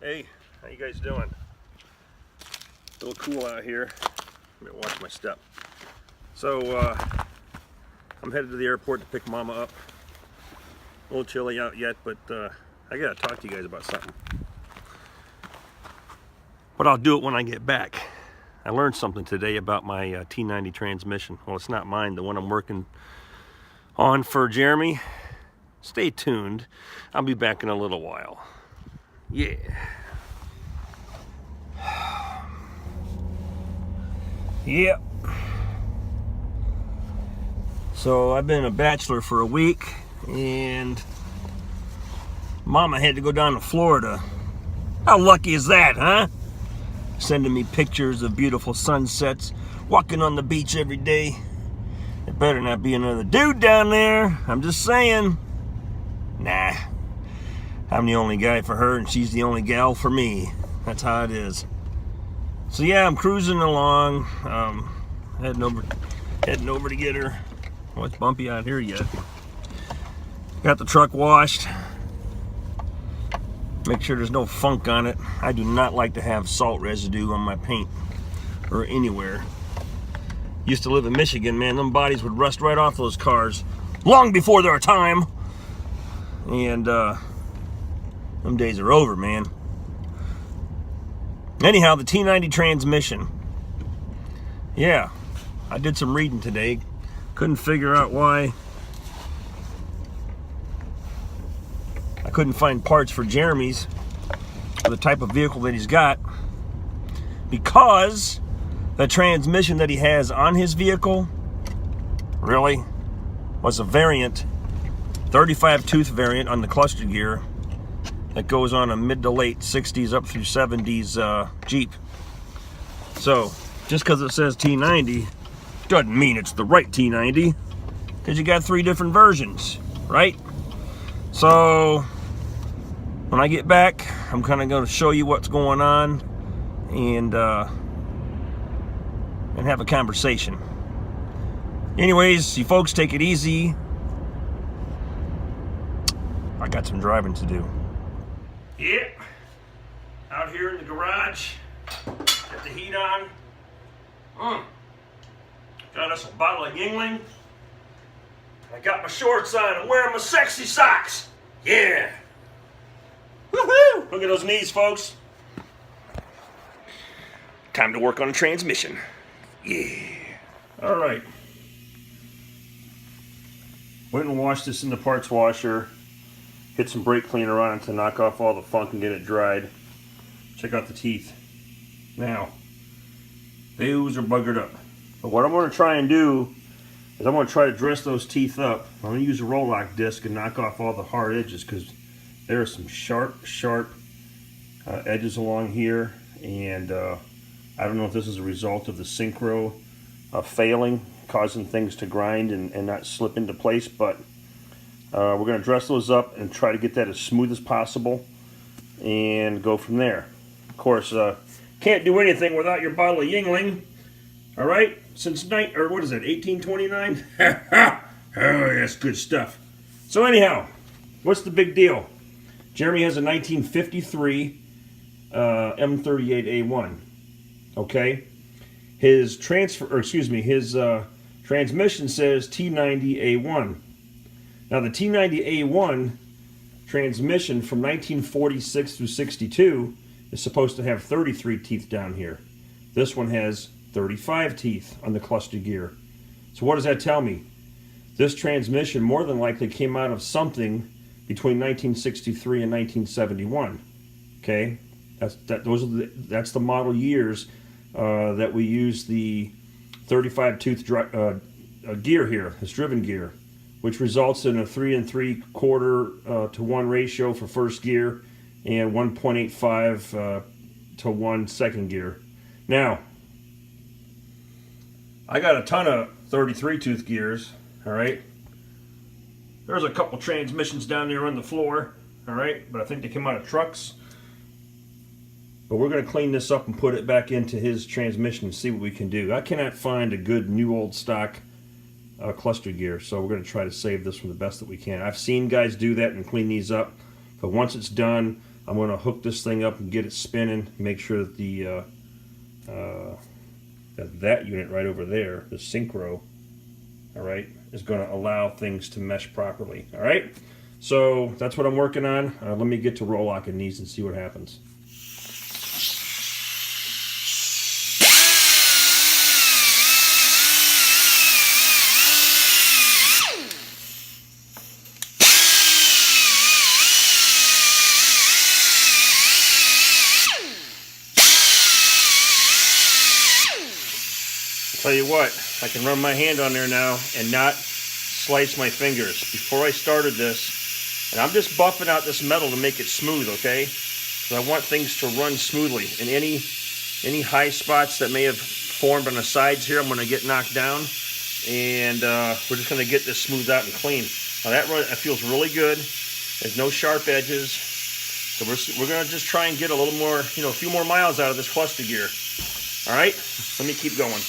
Hey, how you guys doing? A little cool out here. Let me watch my step. So, I'm headed to the airport to pick Mama up. A little chilly out yet, but I gotta talk to you guys about something. But I'll do it when I get back. I learned something today about my T90 transmission. Well, it's not mine, the one I'm working on for Jeremy. Stay tuned. I'll be back in a little while. Yeah. Yep. So I've been a bachelor for a week, and Mama had to go down to Florida. How lucky is that, huh? Sending me pictures of beautiful sunsets, walking on the beach every day. There better not be another dude down there. I'm just saying. Nah. I'm the only guy for her, and she's the only gal for me. That's how it is. So yeah, I'm cruising along, heading over to get her. Oh, it's bumpy out here yet. Got the truck washed. Make sure there's no funk on it. I do not like to have salt residue on my paint or anywhere. Used to live in Michigan, man. Them bodies would rust right off those cars long before their time. And them days are over, man. Anyhow, the T90 transmission. Yeah, I did some reading today. Couldn't figure out why I couldn't find parts for Jeremy's, for the type of vehicle that he's got, because the transmission that he has on his vehicle really was a variant, 35 tooth variant on the cluster gear that goes on a mid to late 60s up through 70s Jeep. So just because it says T90 doesn't mean it's the right T90, because you got 3 different versions, right? So when I get back, I'm kind of going to show you what's going on and have a conversation. Anyways, you folks take it easy. I got some driving to do. Yep, out here in the garage, got the heat on. Got us a bottle of Yingling. I got my shorts on. I'm wearing my sexy socks. Yeah. Woohoo! Look at those knees, folks. Time to work on the transmission. Yeah. All right. Went and washed this in the parts washer. Hit some brake cleaner on it to knock off all the funk and get it dried. Check out the teeth. Now, those are buggered up. But what I'm going to try and do is I'm going to try to dress those teeth up. I'm going to use a roll-lock disc and knock off all the hard edges, because there are some sharp edges along here. And I don't know if this is a result of the synchro failing, causing things to grind and not slip into place, but we're going to dress those up and try to get that as smooth as possible and go from there. Of course, can't do anything without your bottle of Yingling. All right, since 1829? Oh, that's good stuff. So anyhow, what's the big deal? Jeremy has a 1953 M38A1. Okay, his transmission says T90A1. Now the T90A1 transmission from 1946 through 62 is supposed to have 33 teeth down here. This one has 35 teeth on the cluster gear. So what does that tell me? This transmission more than likely came out of something between 1963 and 1971. Okay, that's the model years that we use the 35 tooth gear here, this driven gear, which results in a 3 3/4 to 1 ratio for first gear and 1.85 to 1 second gear. Now, I got a ton of 33 tooth gears, all right? There's a couple transmissions down there on the floor, all right? But I think they came out of trucks. But we're going to clean this up and put it back into his transmission and see what we can do. I cannot find a good new old stock cluster gear, so we're going to try to save this one the best that we can. I've seen guys do that and clean these up, but once it's done, I'm going to hook this thing up and get it spinning. Make sure that the that unit right over there, the synchro, all right, is going to allow things to mesh properly. All right, so that's what I'm working on. Let me get to roll locking these and see what happens. Tell you what, I can run my hand on there now and not slice my fingers. Before I started this, and I'm just buffing out this metal to make it smooth, okay? So I want things to run smoothly. And any high spots that may have formed on the sides here, I'm going to get knocked down. And we're just going to get this smoothed out and clean. Now that feels really good. There's no sharp edges. So we're going to just try and get a little more, you know, a few more miles out of this cluster gear. All right, let me keep going.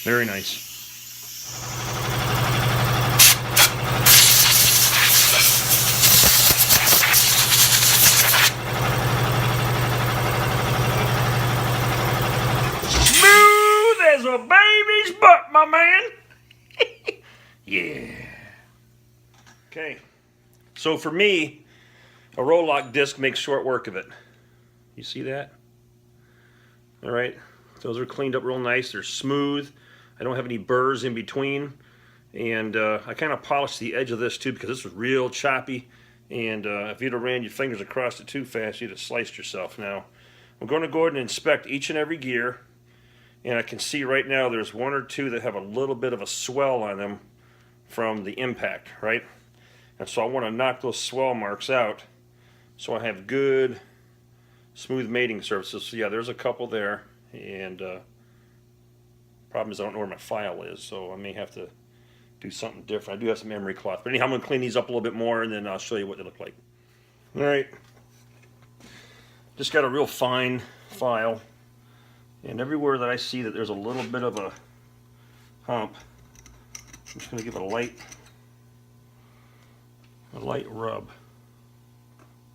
Very nice. Smooth as a baby's butt, my man. Yeah. Okay. So for me, a roll lock disc makes short work of it. You see that? All right. Those are cleaned up real nice. They're smooth. I don't have any burrs in between, and I kind of polished the edge of this too because this was real choppy, and if you'd have ran your fingers across it too fast, you'd have sliced yourself. Now, I'm going to go ahead and inspect each and every gear, and I can see right now there's one or two that have a little bit of a swell on them from the impact, right? And so I want to knock those swell marks out so I have good, smooth mating surfaces. So yeah, there's a couple there, and problem is I don't know where my file is, so I may have to do something different. I do have some emery cloth. But anyhow, I'm going to clean these up a little bit more, and then I'll show you what they look like. All right. Just got a real fine file. And everywhere that I see that there's a little bit of a hump, I'm just going to give it a light rub.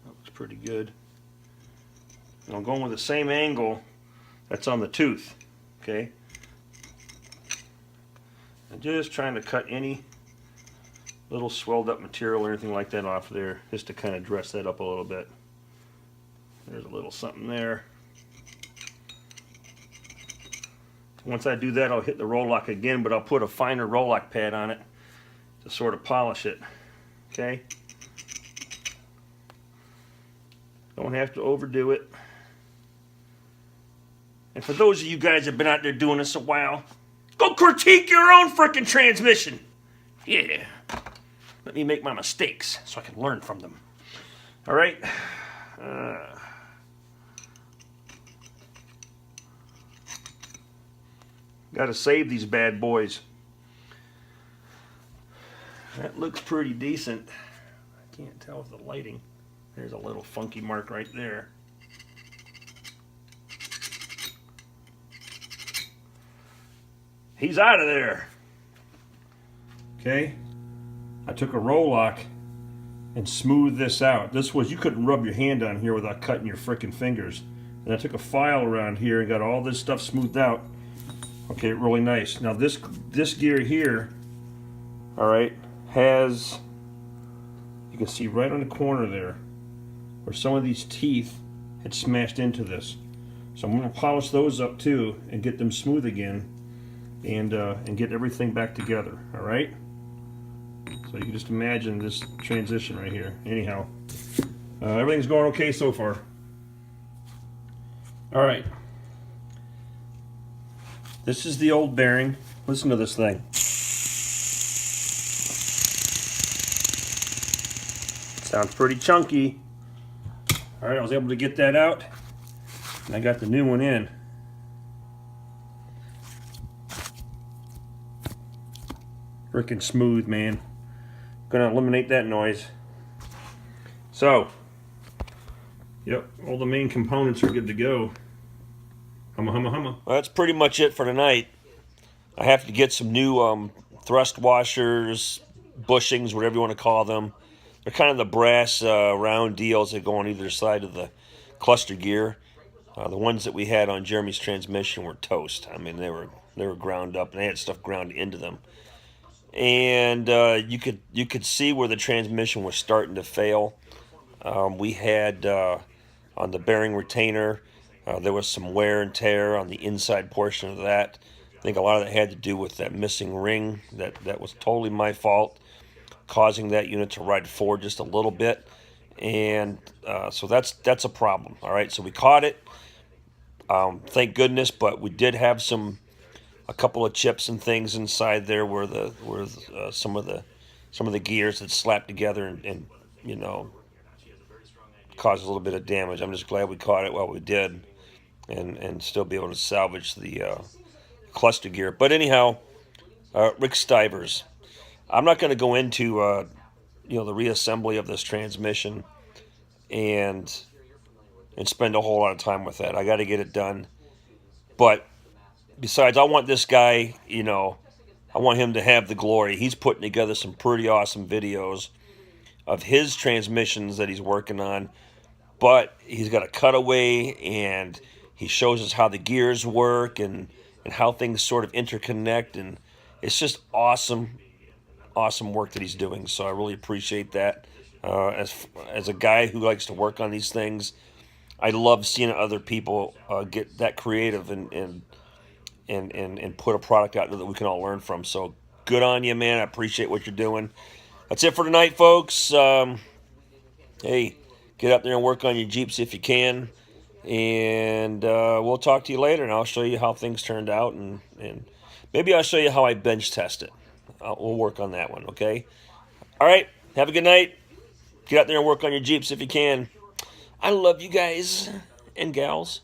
That looks pretty good. And I'm going with the same angle that's on the tooth. Okay. I'm just trying to cut any little swelled up material or anything like that off there, just to kind of dress that up a little bit. There's a little something there. Once I do that, I'll hit the roll lock again, but I'll put a finer roll lock pad on it to sort of polish it. Okay? Don't have to overdo it. And for those of you guys that have been out there doing this a while, go critique your own frickin' transmission. Yeah. Let me make my mistakes so I can learn from them. All right. Got to save these bad boys. That looks pretty decent. I can't tell with the lighting. There's a little funky mark right there. He's out of there. Okay. I took a roll lock and smoothed this out. This was, you couldn't rub your hand on here without cutting your frickin' fingers. And I took a file around here and got all this stuff smoothed out. Okay, really nice. Now this gear here, all right, has, you can see right on the corner there where some of these teeth had smashed into this. So I'm going to polish those up too and get them smooth again. And get everything back together, all right? So you can just imagine this transition right here. Anyhow, everything's going okay so far. All right. This is the old bearing. Listen to this thing. Sounds pretty chunky. All right, I was able to get that out, and I got the new one in. Freaking smooth, man. Gonna eliminate that noise. So, yep, all the main components are good to go. Humma, humma, humma. Well, that's pretty much it for tonight. I have to get some new thrust washers, bushings, whatever you want to call them. They're kind of the brass round deals that go on either side of the cluster gear. The ones that we had on Jeremy's transmission were toast. I mean, they were ground up and they had stuff ground into them. And you could see where the transmission was starting to fail. We had on the bearing retainer, there was some wear and tear on the inside portion of that. I think a lot of that had to do with that missing ring. That was totally my fault, causing that unit to ride forward just a little bit. And so that's a problem. All right, so we caught it. Thank goodness, but we did have a couple of chips and things inside there where some of the gears that slapped together and you know, caused a little bit of damage. I'm just glad we caught it while we did, and still be able to salvage the cluster gear. But anyhow, Rick Stivers. I'm not going to go into the reassembly of this transmission and spend a whole lot of time with that. I got to get it done. But besides, I want this guy, I want him to have the glory. He's putting together some pretty awesome videos of his transmissions that he's working on. But he's got a cutaway, and he shows us how the gears work and how things sort of interconnect. And it's just awesome work that he's doing. So I really appreciate that. As a guy who likes to work on these things, I love seeing other people get that creative and put a product out there that we can all learn from. So good on you, man. I appreciate what you're doing. That's it for tonight, folks. Hey, get out there and work on your Jeeps if you can. And we'll talk to you later, and I'll show you how things turned out. And maybe I'll show you how I bench test it. We'll work on that one, okay? All right, have a good night. Get out there and work on your Jeeps if you can. I love you guys and gals.